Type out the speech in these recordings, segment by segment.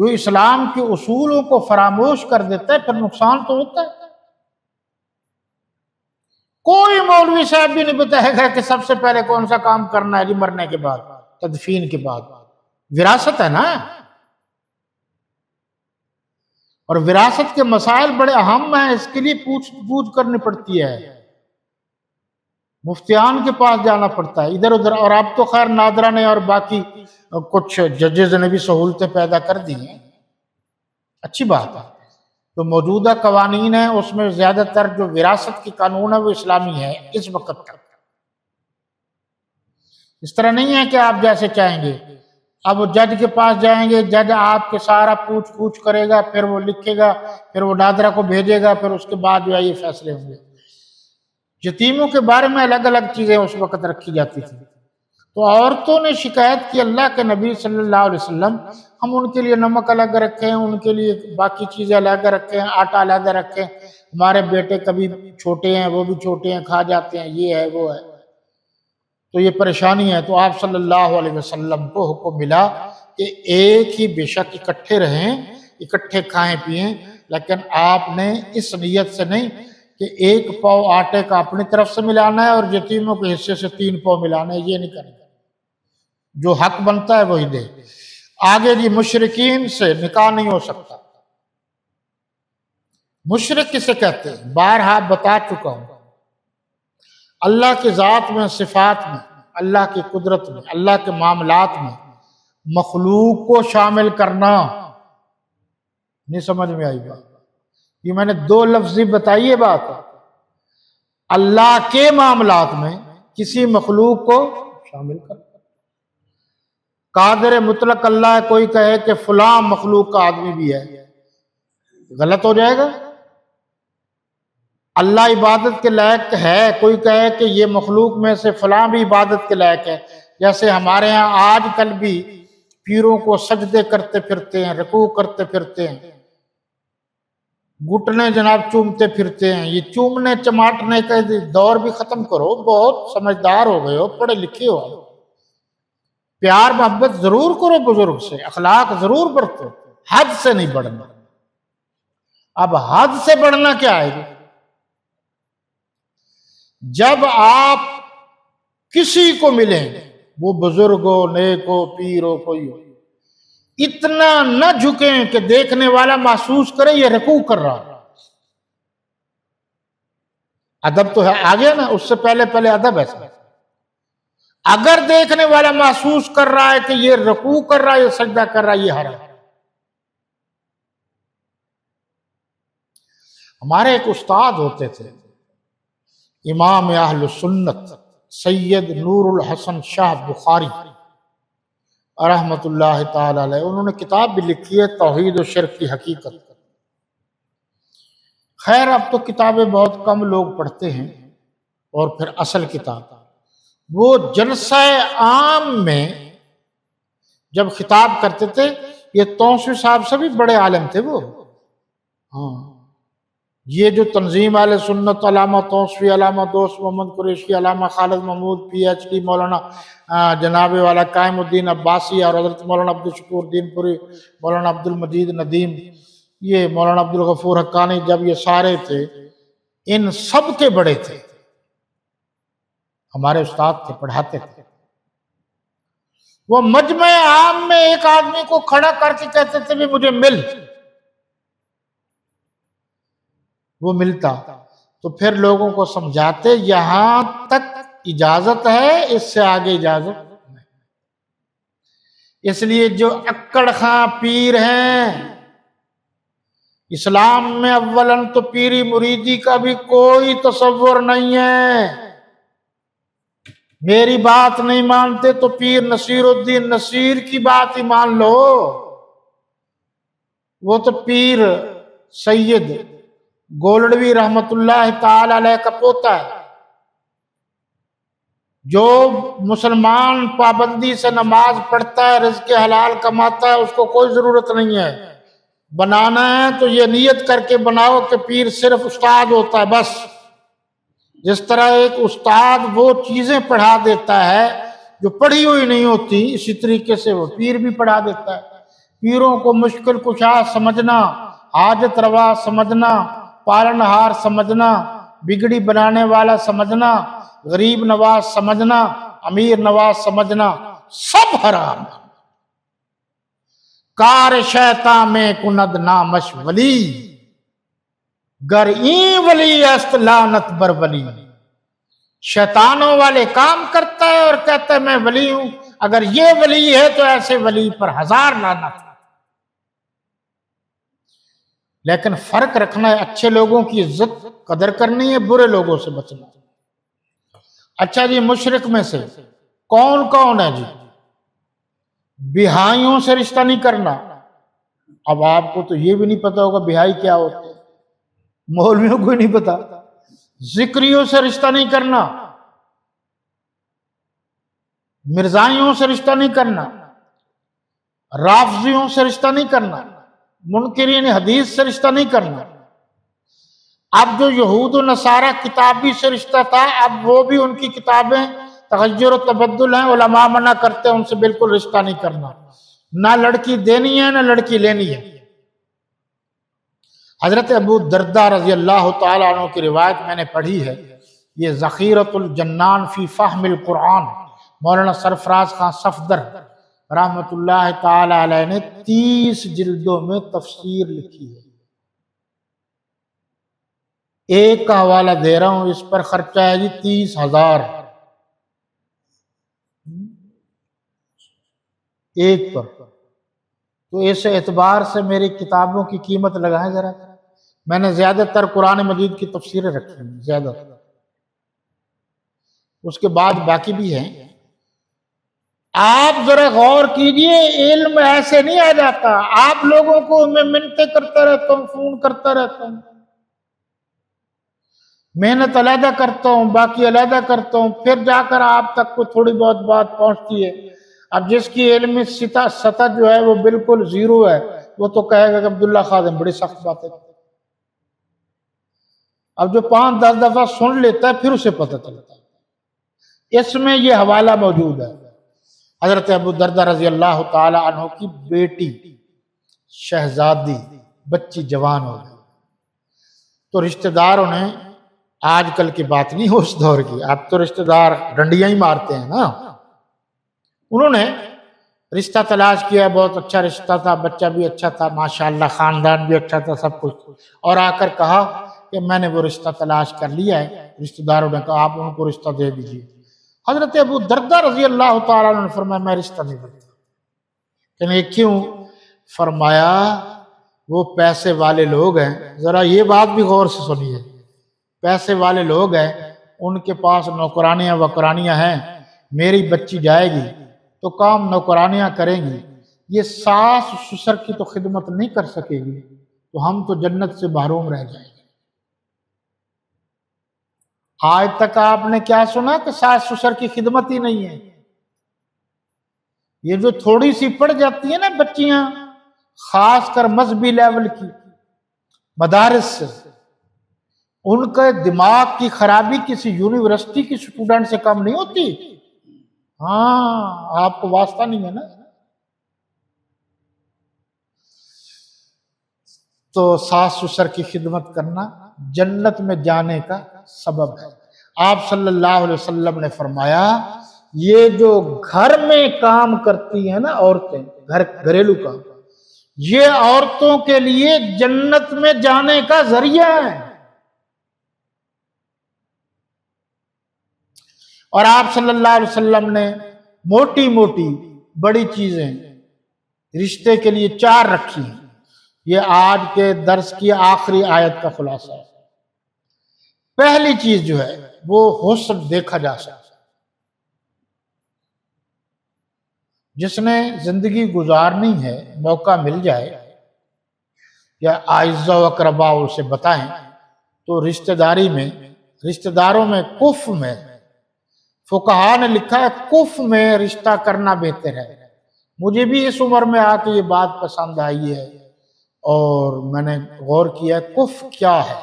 جو اسلام کے اصولوں کو فراموش کر دیتا ہے پھر نقصان تو ہوتا ہے۔ کوئی مولوی صاحب بھی نہیں بتائے گا کہ سب سے پہلے کون سا کام کرنا ہے جی مرنے کے بعد، تدفین کے بعد۔ وراثت ہے نا، اور وراثت کے مسائل بڑے اہم ہیں، اس کے لیے پوچھ کرنی پڑتی ہے، مفتیان کے پاس جانا پڑتا ہے ادھر ادھر۔ اور اب تو خیر نادرہ نے اور باقی کچھ ججز نے بھی سہولتیں پیدا کر دی ہیں، اچھی بات ہے۔ تو موجودہ قوانین ہیں اس میں زیادہ تر جو وراثت کی قانون ہے وہ اسلامی ہے اس وقت تک۔ اس طرح نہیں ہے کہ آپ جیسے چاہیں گے، اب وہ جج کے پاس جائیں گے، جج آپ کے سارا پوچھ کرے گا، پھر وہ لکھے گا، پھر وہ نادرہ کو بھیجے گا، پھر اس کے بعد جو ہے یہ فیصلے ہوں گے۔ یتیموں کے بارے میں الگ الگ چیزیں اس وقت رکھی جاتی تھی۔ تو عورتوں نے شکایت کی اللہ کے نبی صلی اللہ علیہ وسلم، ہم ان کے لیے نمک الگ رکھیں، ان کے لیے باقی چیزیں الگ رکھیں، آٹا الگ رکھیں، ہمارے بیٹے کبھی چھوٹے ہیں وہ بھی چھوٹے ہیں کھا جاتے ہیں، یہ ہے وہ ہے، تو یہ پریشانی ہے۔ تو آپ صلی اللہ علیہ وسلم کو حکم ملا کہ ایک ہی بے شک اکٹھے رہیں، اکٹھے کھائیں پئیں، لیکن آپ نے اس نیت سے نہیں کہ ایک پاؤ آٹے کا اپنی طرف سے ملانا ہے اور یتیموں کے حصے سے 3 پاؤ ملانا ہے، یہ نہیں کرنا، جو حق بنتا ہے وہی دے۔ آگے جی مشرکین سے نکاح نہیں ہو سکتا۔ مشرک کسے کہتے ہیں؟ بارہا بتا چکا ہوں، اللہ کی ذات میں، صفات میں، اللہ کی قدرت میں، اللہ کے معاملات میں مخلوق کو شامل کرنا۔ نہیں سمجھ میں آئی بات؟ یہ میں نے 2 لفظی بتائی ہے بات، اللہ کے معاملات میں کسی مخلوق کو شامل کرنا۔ قادر مطلق اللہ ہے، کوئی کہے کہ فلاں مخلوق کا آدمی بھی ہے، غلط ہو جائے گا۔ اللہ عبادت کے لائق ہے، کوئی کہے کہ یہ مخلوق میں سے فلاں بھی عبادت کے لائق ہے، جیسے ہمارے ہاں آج کل بھی پیروں کو سجدے کرتے پھرتے ہیں، رکوع کرتے پھرتے ہیں، گھٹنے جناب چومتے پھرتے ہیں۔ یہ چومنے چماٹنے کا دور بھی ختم کرو، بہت سمجھدار ہو گئے ہو، پڑھے لکھے ہو، پیار محبت ضرور کرو بزرگ سے، اخلاق ضرور برتو، حد سے نہیں بڑھنا۔ اب حد سے بڑھنا کیا ہے؟ جب آپ کسی کو ملیں، وہ بزرگ ہو، نیک ہو، پیر ہو، کوئی ہو، اتنا نہ جھکیں کہ دیکھنے والا محسوس کرے یہ رکوع کر رہا۔ ادب تو ہے آگے نا، اس سے پہلے ادب ہے۔ اگر دیکھنے والا محسوس کر رہا ہے کہ یہ رکوع کر رہا ہے، یہ سجدہ کر رہا ہے، یہ حرام۔ ہمارے ایک استاد ہوتے تھے، امام اہل سنت سید نور الحسن شاہ بخاری رحمت اللہ تعالی علیہ، انہوں نے کتاب بھی لکھی ہے توحید و شرک کی حقیقت۔ خیر اب تو کتابیں بہت کم لوگ پڑھتے ہیں، اور پھر اصل کتاب وہ جلسہ عام میں جب خطاب کرتے تھے، یہ توسوی صاحب سے بھی بڑے عالم تھے وہ، ہاں، یہ جو تنظیم اہل سنت، علامہ توسوی، علامہ دوست محمد قریشی، علامہ خالد محمود پی ایچ ڈی، مولانا جناب والا قائم الدین عباسی، اور حضرت مولانا عبدالشکور دین پوری، مولانا عبد المجید ندیم، یہ مولانا عبدالغفور حقانی، جب یہ سارے تھے، ان سب کے بڑے تھے، ہمارے استاد تھے، پڑھاتے تھے۔ وہ مجمع عام میں ایک آدمی کو کھڑا کر کے کہتے تھے بھی مجھے مل، وہ ملتا، تو پھر لوگوں کو سمجھاتے یہاں تک اجازت ہے، اس سے آگے اجازت نہیں۔ اس لیے جو اکڑ خاں پیر ہیں اسلام میں، اولاً تو پیری مریدی کا بھی کوئی تصور نہیں ہے۔ میری بات نہیں مانتے تو پیر نصیر الدین نصیر کی بات ہی مان لو، وہ تو پیر سید گولڑوی رحمت اللہ تعالی علیہ کا پوتا ہے، جو مسلمان پابندی سے نماز پڑھتا ہے، رزق حلال کماتا ہے، اس کو کوئی ضرورت نہیں ہے بنانا ہے تو یہ نیت کر کے بناؤ کہ پیر صرف استاد ہوتا ہے بس۔ جس طرح ایک استاد وہ چیزیں پڑھا دیتا ہے جو پڑھی ہوئی نہیں ہوتی، اسی طریقے سے وہ پیر بھی پڑھا دیتا ہے پیروں کو مشکل کشا سمجھنا، حاجت روا سمجھنا، پالنہار سمجھنا، بگڑی بنانے والا سمجھنا، غریب نواز سمجھنا، امیر نواز سمجھنا، سب حرام۔ کار شیطان میں کند نامش ولی، گر این ولی است لعنت بر ولی۔ شیطانوں والے کام کرتا ہے اور کہتا ہے میں ولی ہوں، اگر یہ ولی ہے تو ایسے ولی پر ہزار لعنت۔ لیکن فرق رکھنا ہے، اچھے لوگوں کی عزت قدر کرنی ہے، برے لوگوں سے بچنا۔ اچھا جی، مشرک میں سے کون کون ہے جی؟ بہائیوں سے رشتہ نہیں کرنا۔ اب آپ کو تو یہ بھی نہیں پتا ہوگا بہائی کیا ہوتے ہیں، مولویوں کو نہیں پتا۔ ذکریوں سے رشتہ نہیں کرنا، مرزائیوں سے رشتہ نہیں کرنا، رافضیوں سے رشتہ نہیں کرنا، منکرین حدیث سے رشتہ نہیں کرنا۔ اب جو یہود و نصارہ کتابی سے رشتہ تھا، اب وہ بھی ان کی کتابیں تغیر و تبدل ہیں، علماء منع کرتے ہیں ان سے بالکل رشتہ نہیں کرنا، نہ لڑکی دینی ہے نہ لڑکی لینی ہے۔ حضرت ابو درداء رضی اللہ تعالیٰ عنہ کی روایت میں نے پڑھی ہے، یہ ذخیرۃ الجنان فی فہم القرآن، مولانا سرفراز خان صفدر رحمۃ اللہ تعالی علیہ نے 30 جلدوں میں تفسیر لکھی ہے۔ ایک کا حوالہ دے رہا ہوں، اس پر خرچہ ہے جی 30,000 ایک پر۔ تو اس اعتبار سے میری کتابوں کی قیمت لگائیں ذرا۔ میں نے زیادہ تر قرآن مجید کی تفسیریں رکھی ہیں، زیادہ تر، اس کے بعد باقی بھی ہیں۔ آپ ذرا غور کیجئے، علم ایسے نہیں آ جاتا۔ آپ لوگوں کو میں منتیں کرتا رہتا ہوں، فون کرتا رہتا ہوں، محنت علیحدہ کرتا ہوں، باقی علیحدہ کرتا ہوں، پھر جا کر آپ تک کو تھوڑی بہت بات پہنچتی ہے۔ اب جس کی علمی سطح جو ہے وہ بالکل زیرو ہے، وہ تو کہے گا کہ عبداللہ خادم بڑی سخت بات ہے۔ اب جو 5-10 دفعہ سن لیتا ہے پھر اسے پتہ چلتا ہے۔ اس میں یہ حوالہ موجود ہے۔ حضرت ابو درداء رضی اللہ تعالی عنہ کی بیٹی شہزادی بچی جوان ہو گئی، تو رشتہ داروں نے، آج کل کی بات نہیں اس دور کی، اب تو رشتہ دار ڈنڈیاں ہی مارتے ہیں نا، انہوں نے رشتہ تلاش کیا، بہت اچھا رشتہ تھا، بچہ بھی اچھا تھا، ماشاءاللہ خاندان بھی اچھا تھا، سب کچھ، اور آ کر کہا کہ میں نے وہ رشتہ تلاش کر لیا ہے۔ رشتہ داروں نے کہا آپ ان کو رشتہ دے دیجیے۔ حضرت ابو درداء رضی اللہ تعالیٰ عنہ نے فرمایا میں رشتہ نہیں دیتا۔ کہ کیوں؟ فرمایا وہ پیسے والے لوگ ہیں، ذرا یہ بات بھی غور سے سنیے، پیسے والے لوگ ہیں، ان کے پاس نوکرانیاں وکرانیاں ہیں، میری بچی جائے گی تو کام نوکرانیاں کریں گی، یہ ساس سسر کی تو خدمت نہیں کر سکے گی، تو ہم تو جنت سے محروم رہ جائیں گے۔ آج تک آپ نے کیا سنا کہ ساس سسر کی خدمت ہی نہیں ہے؟ یہ جو تھوڑی سی پڑ جاتی ہیں نا بچیاں، خاص کر مذہبی لیول کی مدارس سے، ان کے دماغ کی خرابی کسی یونیورسٹی کی سٹوڈنٹ سے کم نہیں ہوتی۔ ہاں، آپ کو واسطہ نہیں ہے نا۔ تو ساس سسر کی خدمت کرنا جنت میں جانے کا سبب ہے۔ آپ صلی اللہ علیہ وسلم نے فرمایا یہ جو گھر میں کام کرتی ہیں نا عورتیں، گھریلو کام، یہ عورتوں کے لیے جنت میں جانے کا ذریعہ ہے۔ اور آپ صلی اللہ علیہ وسلم نے موٹی موٹی بڑی چیزیں رشتے کے لیے 4 رکھی ہیں۔ یہ آج کے درس کی آخری آیت کا خلاصہ ہے۔ پہلی چیز جو ہے وہ حسن دیکھا جا سکتا، جس نے زندگی گزارنی ہے، موقع مل جائے یا اعزاء و اقرباء سے بتائیں تو رشتہ داری میں، رشتہ داروں میں کف میں، فقہا نے لکھا ہے کف میں رشتہ کرنا بہتر ہے۔ مجھے بھی اس عمر میں آ کے یہ بات پسند آئی ہے اور میں نے غور کیا ہے کف کیا ہے۔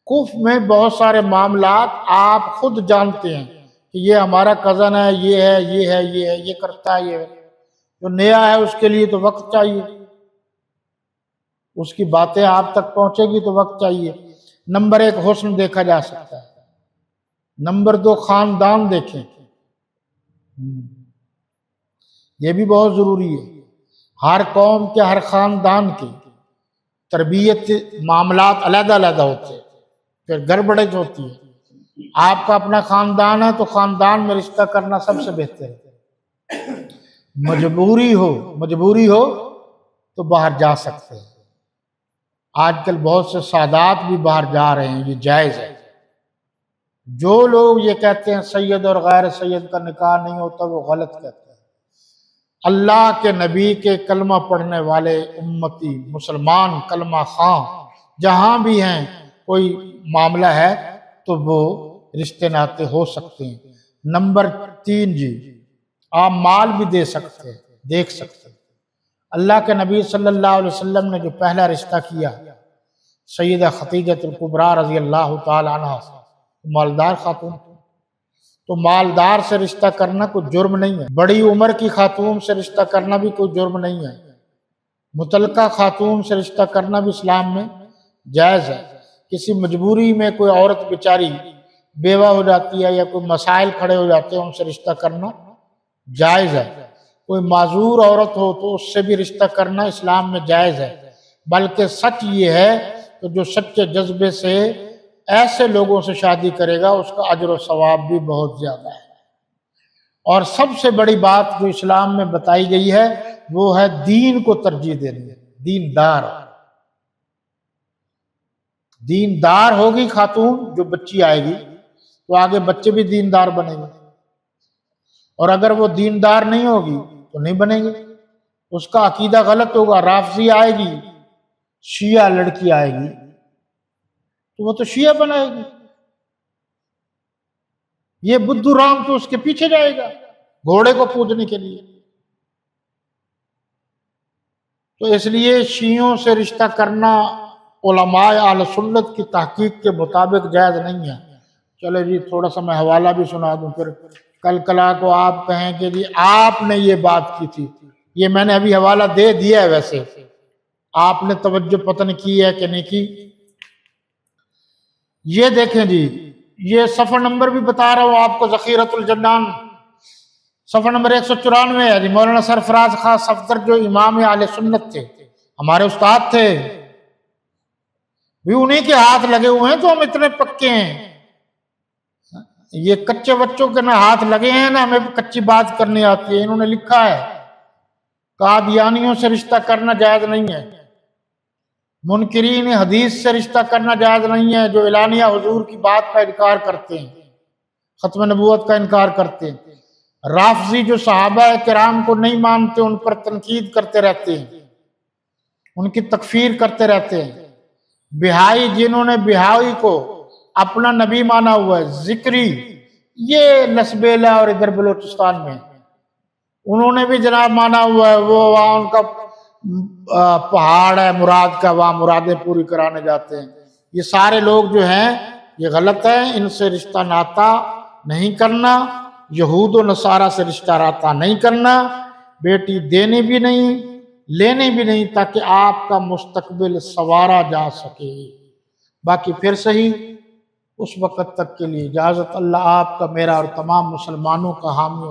کف میں بہت سارے معاملات آپ خود جانتے ہیں کہ یہ ہمارا کزن ہے، یہ ہے، یہ ہے، یہ ہے، یہ کرتا ہے، یہ ہے، جو نیا ہے اس کے لیے تو وقت چاہیے، اس کی باتیں آپ تک پہنچے گی تو وقت چاہیے۔ نمبر 1 حسن دیکھا جا سکتا ہے، نمبر 2 خاندان دیکھیں، یہ بھی بہت ضروری ہے۔ ہر قوم کے، ہر خاندان کی تربیت معاملات علیحدہ علیحدہ ہوتے ہیں، پھر گڑبڑیں ہوتی ہے۔ آپ کا اپنا خاندان ہے تو خاندان میں رشتہ کرنا سب سے بہتر ہے۔ مجبوری ہو تو باہر جا سکتے ہیں۔ آج کل بہت سے سادات بھی باہر جا رہے ہیں، یہ جائز ہے۔ جو لوگ یہ کہتے ہیں سید اور غیر سید کا نکاح نہیں ہوتا، وہ غلط کہتے ہیں۔ اللہ کے نبی کے کلمہ پڑھنے والے امتی مسلمان کلمہ خواں جہاں بھی ہیں، کوئی معاملہ ہے تو وہ رشتے ناطے ہو سکتے ہیں۔ نمبر 3 جی، آپ مال بھی دے سکتے ہیں، دیکھ سکتے ہیں۔ اللہ کے نبی صلی اللہ علیہ وسلم نے جو پہلا رشتہ کیا سیدہ خدیجہ الکبریٰ رضی اللہ تعالی عنہ، مالدار خاتون، تو مالدار سے رشتہ کرنا کوئی جرم نہیں ہے۔ بڑی عمر کی خاتون سے رشتہ کرنا بھی کوئی جرم نہیں ہے۔ مطلقہ خاتون سے رشتہ کرنا بھی اسلام میں جائز ہے۔ کسی مجبوری میں کوئی عورت بیچاری بیوہ ہو جاتی ہے یا کوئی مسائل کھڑے ہو جاتے ہیں، ان سے رشتہ کرنا جائز ہے۔ کوئی معذور عورت ہو تو اس سے بھی رشتہ کرنا اسلام میں جائز ہے۔ بلکہ سچ یہ ہے کہ جو سچے جذبے سے ایسے لوگوں سے شادی کرے گا اس کا اجر و ثواب بھی بہت زیادہ ہے۔ اور سب سے بڑی بات جو اسلام میں بتائی گئی ہے وہ ہے دین کو ترجیح دینی۔ دیندار ہوگی خاتون، جو بچی آئے گی تو آگے بچے بھی دیندار بنے گے، اور اگر وہ دیندار نہیں ہوگی تو نہیں بنے گی، اس کا عقیدہ غلط ہوگا۔ رافضی آئے گی، شیعہ لڑکی آئے گی تو وہ تو شیعہ بنائے گی، یہ بدھو رام تو اس کے پیچھے جائے گا گھوڑے کو پوجنے کے لیے۔ تو اس لیے شیعوں سے رشتہ کرنا علماء اہل سنت کی تحقیق کے مطابق جائز نہیں ہے۔ چلے جی تھوڑا سا میں حوالہ بھی سنا دوں، پھر کل کلا کو آپ کہیں کہ جی آپ نے یہ بات کی تھی۔ یہ میں نے ابھی حوالہ دے دیا ہے، ویسے آپ نے توجہ پتہ نہیں کی ہے کہ نہیں کی۔ یہ دیکھیں جی، یہ صفحہ نمبر بھی بتا رہا ہوں آپ کو، ذخیرۃ الجنان صفحہ نمبر 194 ہے جی۔ مولانا سرفراز خان صفدر جو امام اہل سنت تھے، ہمارے استاد تھے، بھی انہیں کے ہاتھ لگے ہوئے ہیں تو ہم اتنے پکے ہیں۔ یہ کچے بچوں کے نہ ہاتھ لگے ہیں نہ ہمیں کچی بات کرنی آتی ہے۔ انہوں نے لکھا ہے قادیانیوں سے رشتہ کرنا جائز نہیں ہے، منکرین حدیث سے رشتہ کرنا جائز نہیں ہے، جو اعلانیہ حضور کی بات کا انکار کرتے ہیں، ختم نبوت کا انکار کرتے ہیں۔ رافضی جو صحابہ کرام کو نہیں مانتے، ان پر تنقید کرتے رہتے ہیں، ان کی تکفیر کرتے رہتے ہیں۔ بہائی جنہوں نے بہائی کو اپنا نبی مانا ہوا ہے، ذکری، یہ لسبیلا اور ادھر بلوچستان میں انہوں نے بھی جناب مانا ہوا ہے، وہ وہاں ان کا پہاڑ ہے مراد کا، وہاں مرادیں پوری کرانے جاتے ہیں۔ یہ سارے لوگ جو ہیں یہ غلط ہیں، ان سے رشتہ ناتا نہیں کرنا، یہود و نصارہ سے رشتہ ناتا نہیں کرنا، بیٹی دینے بھی نہیں لینے بھی نہیں، تاکہ آپ کا مستقبل سنوارا جا سکے۔ باقی پھر صحیح اس وقت تک کے لیے اجازت۔ اللہ آپ کا، میرا اور تمام مسلمانوں کا حامی